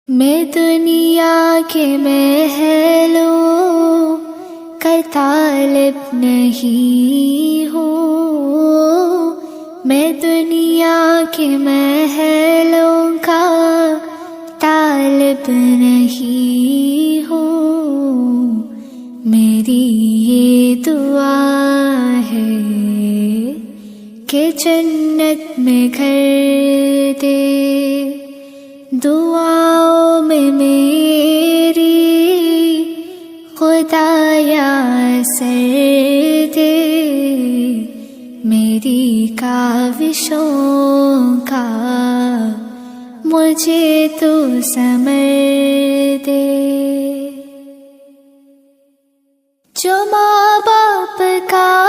میں دنیا کے محلوں کا طالب نہیں ہوں، میں دنیا کے محلوں کا طالب نہیں ہوں، میری یہ دعا ہے کہ جنت میں گھر دے، دعاؤں میں میری خدایا سر دے، میری کاوشوں کا مجھے تو ثمر دے۔ جو ماں باپ کا